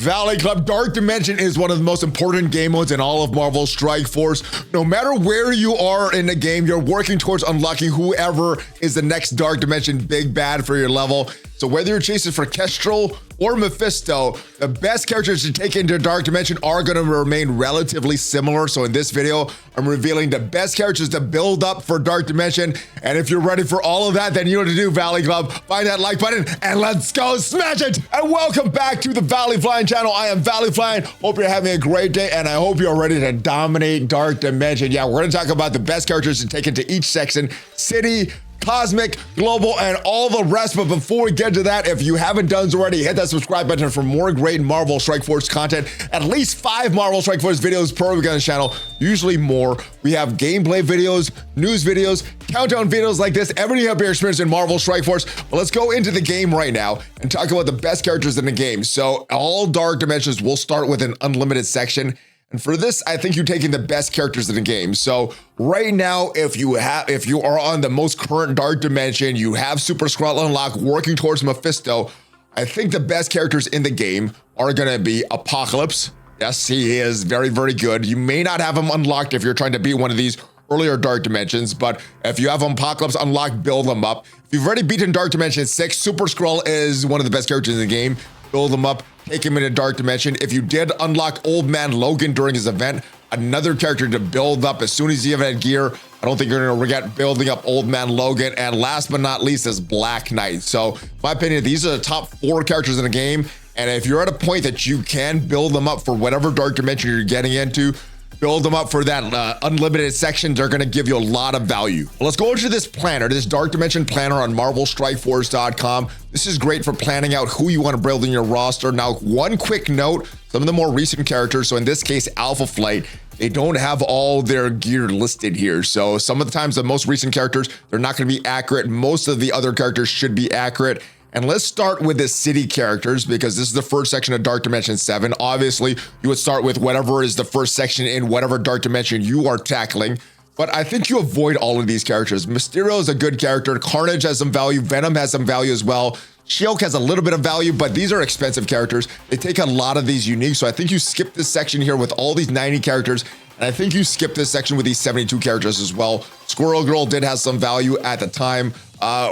Valley Club, Dark Dimension is one of the most important game modes in all of Marvel Strike Force. No matter where you are in the game, you're working towards unlocking whoever is the next Dark Dimension big bad for your level. So whether you're chasing for Kestrel or Mephisto, the best characters to take into Dark Dimension are going to remain relatively similar. So in this video, I'm revealing the best characters to build up for Dark Dimension. And if you're ready for all of that, then you know what to do, Valley Club. Find that like button and let's go smash it. And welcome back to the ValleyFlyin channel. I am ValleyFlyin. Hope you're having a great day, and I hope you're ready to dominate Dark Dimension. Yeah, we're going to talk about the best characters to take into each section: city, cosmic, global, and all the rest. But before we get to that, if you haven't done so already, hit that subscribe button for more great Marvel Strike Force content. At least 5 Marvel Strike Force videos per week on the channel, usually more. We have gameplay videos, news videos, countdown videos like this, everything up your experience in Marvel Strike Force. But let's go into the game right now and talk about the best characters in the game. So all Dark Dimensions will start with an unlimited section. And for this, I think you're taking the best characters in the game. So right now, if you are on the most current Dark Dimension, you have Super Skrull unlocked, working towards Mephisto, I think the best characters in the game are gonna be Apocalypse. Yes, he is very, very good. You may not have him unlocked if you're trying to beat one of these earlier Dark Dimensions, but if you have Apocalypse unlocked, build them up. If you've already beaten Dark Dimension 6, Super Skrull is one of the best characters in the game. Build them up, take him into Dark Dimension. If you did unlock Old Man Logan during his event, another character to build up as soon as you have that gear. I don't think you're gonna regret building up Old Man Logan. And last but not least is Black Knight. So in my opinion, these are the top 4 characters in the game. And if you're at a point that you can build them up for whatever Dark Dimension you're getting into, build them up for that unlimited section. They're going to give you a lot of value. Well, let's go into this planner, this Dark Dimension planner on MarvelStrikeForce.com. This is great for planning out who you want to build in your roster. Now, one quick note, some of the more recent characters, so in this case, Alpha Flight, they don't have all their gear listed here. So some of the times, the most recent characters, they're not going to be accurate. Most of the other characters should be accurate. And let's start with the city characters, because this is the first section of Dark Dimension 7. Obviously, you would start with whatever is the first section in whatever Dark Dimension you are tackling. But I think you avoid all of these characters. Mysterio is a good character. Carnage has some value. Venom has some value as well. She-Hulk has a little bit of value, but these are expensive characters. They take a lot of these unique. So I think you skip this section here with all these 90 characters. And I think you skip this section with these 72 characters as well. Squirrel Girl did have some value at the time.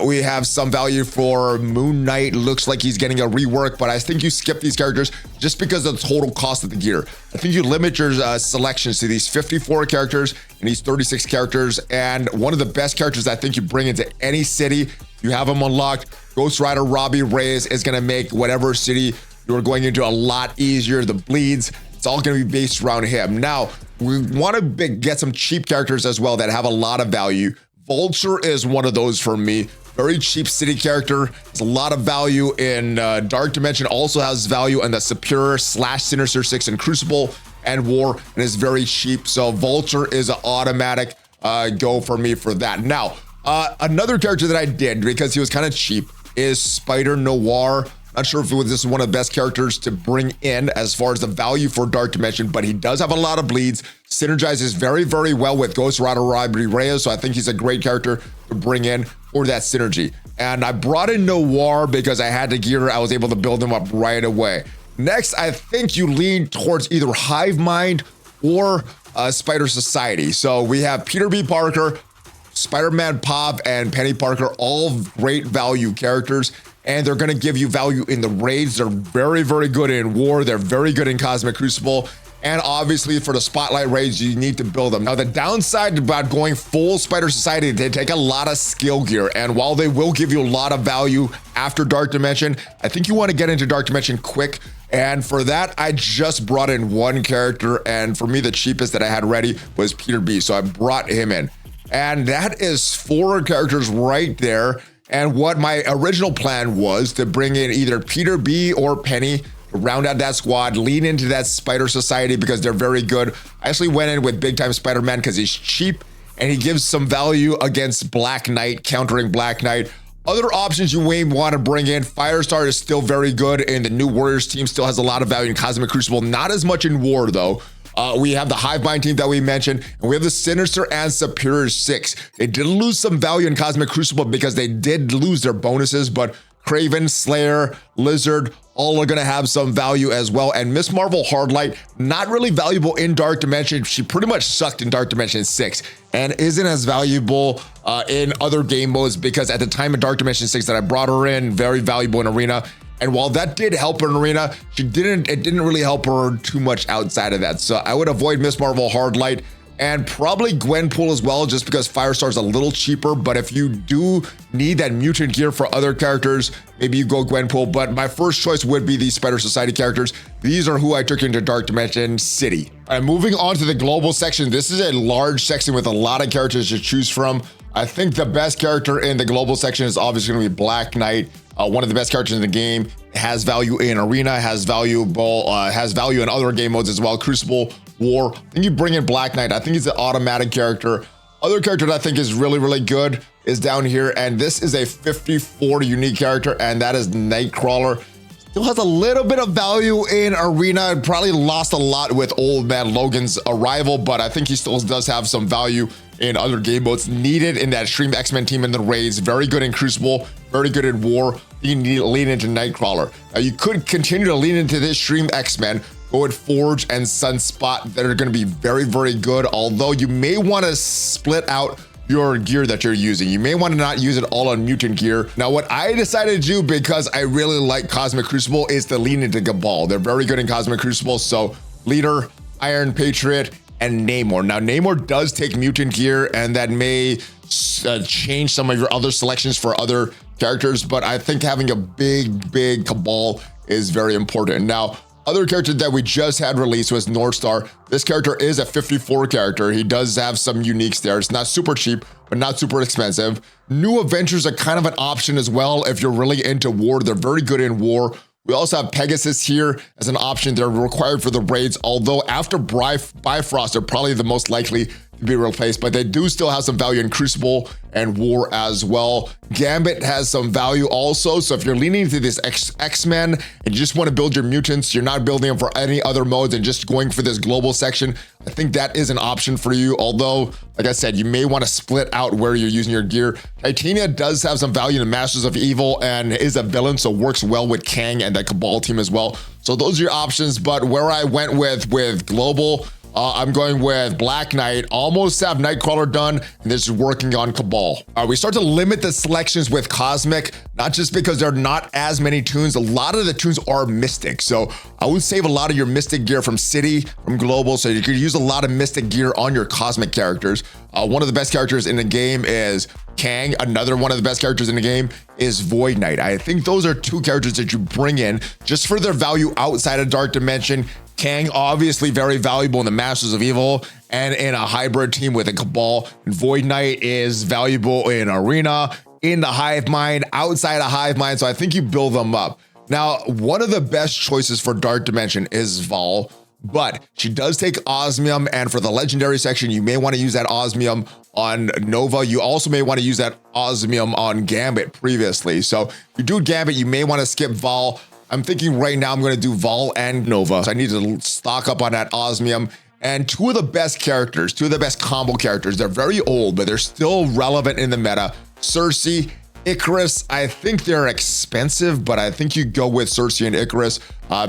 We have some value for Moon Knight. Looks like he's getting a rework, but I think you skip these characters just because of the total cost of the gear. I think you limit your selections to these 54 characters and these 36 characters. And one of the best characters I think you bring into any city, you have them unlocked. Ghost Rider Robbie Reyes is going to make whatever city you're going into a lot easier. The bleeds, it's all going to be based around him. Now, we want to get some cheap characters as well that have a lot of value. Vulture is one of those for me. Very cheap city character. Has a lot of value in Dark Dimension. Also has value in the Superior / Sinister Six and Crucible and War, and is very cheap. So Vulture is an automatic go for me for that. Now, another character that I did because he was kind of cheap is Spider Noir. Not sure if this is one of the best characters to bring in as far as the value for Dark Dimension, but he does have a lot of bleeds, synergizes very, very well with Ghost Rider Robbie Reyes, so I think he's a great character to bring in for that synergy. And I brought in Noir because I had the gear, I was able to build him up right away. Next, I think you lean towards either Hive Mind or Spider Society. So we have Peter B. Parker, Spider-Man Pop, and Penny Parker, all great value characters. And they're going to give you value in the raids. They're very, very good in War. They're very good in Cosmic Crucible. And obviously for the Spotlight raids, you need to build them. Now, the downside about going full Spider Society, they take a lot of skill gear. And while they will give you a lot of value after Dark Dimension, I think you want to get into Dark Dimension quick. And for that, I just brought in one character. And for me, the cheapest that I had ready was Peter B. So I brought him in. And that is 4 characters right there. And what my original plan was to bring in either Peter B or Penny to round out that squad, lean into that Spider Society because they're very good. I actually went in with Big Time Spider-Man because he's cheap and he gives some value against Black Knight, countering Black Knight. Other options you may want to bring in, Firestar is still very good, and the New Warriors team still has a lot of value in Cosmic Crucible, not as much in War though. We have the Hive Mind team that we mentioned, and we have the Sinister and Superior Six. They did lose some value in Cosmic Crucible because they did lose their bonuses, but Kraven, Slayer, Lizard, all are going to have some value as well. And Miss Marvel Hardlight, not really valuable in Dark Dimension. She pretty much sucked in Dark Dimension 6 and isn't as valuable in other game modes, because at the time of Dark Dimension 6 that I brought her in, very valuable in Arena. And while that did help her in Arena, it didn't really help her too much outside of that. So I would avoid Miss Marvel Hardlight, and probably Gwenpool as well, just because Firestar's a little cheaper. But if you do need that mutant gear for other characters, maybe you go Gwenpool. But my first choice would be these Spider Society characters. These are who I took into Dark Dimension City. All right, moving on to the global section. This is a large section with a lot of characters to choose from. I think the best character in the global section is obviously going to be Black Knight. One of the best characters in the game, has value in Arena, has value in other game modes as well. Crucible, War. I think you bring in Black Knight. I think he's an automatic character. Other character that I think is really, really good is down here, and this is a 54 unique character, and that is Nightcrawler. Still has a little bit of value in Arena. It probably lost a lot with Old Man Logan's arrival, but I think he still does have some value in other game modes needed in that Extreme X-Men team in the raids. Very good in Crucible, very good in War. You need to lean into Nightcrawler. Now you could continue to lean into this Extreme X-Men, go with Forge and Sunspot that are going to be very, very good. Although you may want to split out your gear that you're using. You may want to not use it all on mutant gear. Now, what I decided to do, because I really like Cosmic Crucible, is to lean into Cabal. They're very good in Cosmic Crucible. So Leader, Iron Patriot, and Namor. Now, Namor does take mutant gear, and that may change some of your other selections for other characters, but I think having a big Cabal is very important. Now, other character that we just had released was Northstar. This character is a 54 character. He does have some uniques there. It's not super cheap, but not super expensive. New Avengers are kind of an option as well if you're really into War. They're very good in War. We also have Pegasus here as an option. They're required for the raids, although after Bifrost, they're probably the most likely to be replaced, but they do still have some value in Crucible and War as well. Gambit has some value also, so if you're leaning into this X-Men and you just want to build your mutants, you're not building them for any other modes and just going for this global section, I think that is an option for you. Although, like I said, you may want to split out where you're using your gear. Titania does have some value in Masters of Evil and is a villain, so works well with Kang and the Cabal team as well. So those are your options, but where I went with global, I'm going with Black Knight, almost have Nightcrawler done, and this is working on Cabal. We start to limit the selections with Cosmic, not just because there are not as many tunes. A lot of the tunes are Mystic, so I would save a lot of your Mystic gear from City, from Global, so you could use a lot of Mystic gear on your Cosmic characters. One of the best characters in the game is Kang. Another one of the best characters in the game is Void Knight. I think those are two characters that you bring in just for their value outside of Dark Dimension. Kang, obviously very valuable in the Masters of Evil and in a hybrid team with a Cabal. And Void Knight is valuable in Arena, in the Hive Mind, outside of Hive Mind. So I think you build them up. Now, one of the best choices for Dark Dimension is Val, but she does take Osmium. And for the Legendary section, you may want to use that Osmium on Nova. You also may want to use that Osmium on Gambit previously. So if you do Gambit, you may want to skip Val. I'm thinking right now I'm going to do Vol and Nova. So I need to stock up on that Osmium. And two of the best characters, two of the best combo characters, they're very old, but they're still relevant in the meta. Cersei, Icarus, I think they're expensive, but I think you go with Cersei and Icarus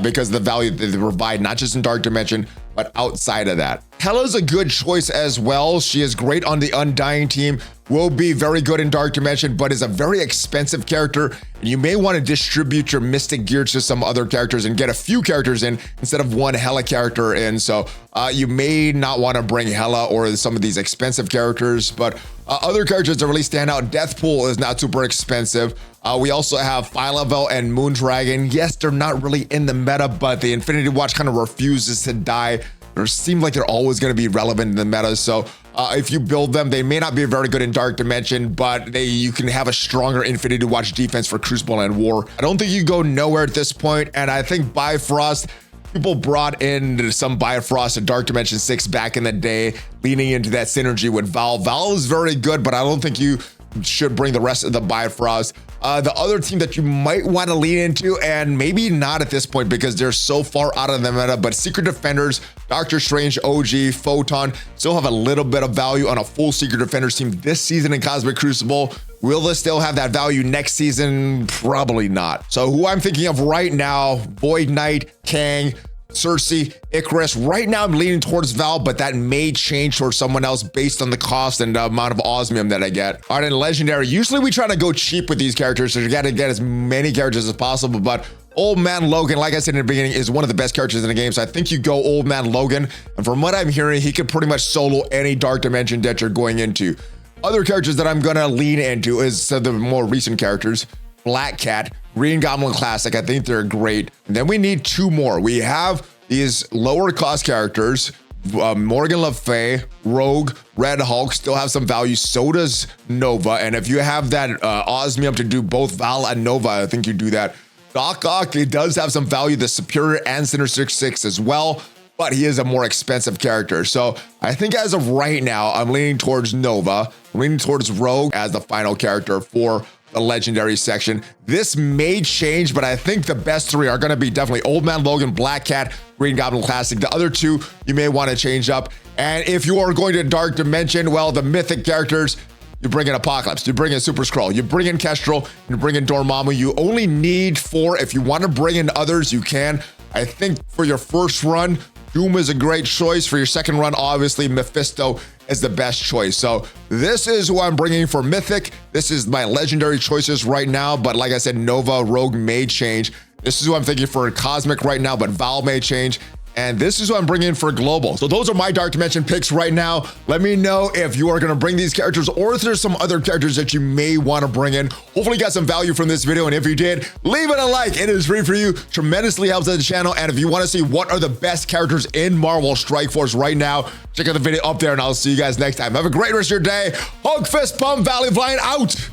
because of the value that they provide, not just in Dark Dimension, but outside of that. Hela's a good choice as well. She is great on the Undying team, will be very good in Dark Dimension, but is a very expensive character. And you may want to distribute your Mystic gear to some other characters and get a few characters in instead of one Hela character in. So you may not want to bring Hela or some of these expensive characters, but other characters that really stand out. Deathpool is not super expensive. We also have Phyla-Vell and Moondragon. Yes, they're not really in the meta, but the Infinity Watch kind of refuses to die. They seem like they're always going to be relevant in the meta. So if you build them, they may not be very good in Dark Dimension, but you can have a stronger Infinity Watch defense for Crucible and War. I don't think you go nowhere at this point, and I think Bifrost, people brought in some Bifrost in Dark Dimension 6 back in the day, leaning into that synergy with Val. Val is very good, but I don't think you should bring the rest of the Bifrost. The other team that you might want to lean into, and maybe not at this point because they're so far out of the meta, but Secret Defenders, Doctor Strange, OG, Photon still have a little bit of value on a full Secret Defenders team this season in Cosmic Crucible. Will this still have that value next season? Probably not. So who I'm thinking of right now, Void Knight, Kang, Cersei, Icarus. Right now I'm leaning towards Val, but that may change towards someone else based on the cost and the amount of osmium that I get. All right, and legendary, usually we try to go cheap with these characters, so you got to get as many characters as possible, but Old Man Logan, like I said in the beginning, is one of the best characters in the game, so I think you go Old Man Logan, and from what I'm hearing, he could pretty much solo any dark dimension that you're going into. Other characters that I'm gonna lean into is the more recent characters. Black Cat, Green Goblin Classic, I think they're great. And then we need two more. We have these lower cost characters, Morgan Le Fay, Rogue, Red Hulk still have some value, so does Nova. And if you have that osmium to do both Val and Nova, I think you do that. Doc Ock, it does have some value, the Superior and Sinister Six as well, but he is a more expensive character. So I think as of right now, I'm leaning towards Nova, I'm leaning towards Rogue as the final character for the legendary section. This may change, but I think the best three are going to be definitely Old Man Logan, Black Cat, Green Goblin Classic. The other two you may want to change up. And if you are going to Dark Dimension, well, the mythic characters, you bring in Apocalypse, you bring in Super Skrull, you bring in Kestrel, you bring in Dormammu. You only need 4. If you want to bring in others, you can. I think for your first run, Doom is a great choice. For your second run, obviously, Mephisto is the best choice. So this is who I'm bringing for Mythic. This is my legendary choices right now. But like I said, Nova, Rogue may change. This is who I'm thinking for Cosmic right now, but Val may change. And this is who I'm bringing for Global. So those are my Dark Dimension picks right now. Let me know if you are going to bring these characters or if there's some other characters that you may want to bring in. Hopefully you got some value from this video. And if you did, leave it a like. It is free for you. Tremendously helps out the channel. And if you want to see what are the best characters in Marvel Strike Force right now, check out the video up there and I'll see you guys next time. Have a great rest of your day. Hug, fist, pump, ValleyFlyin out.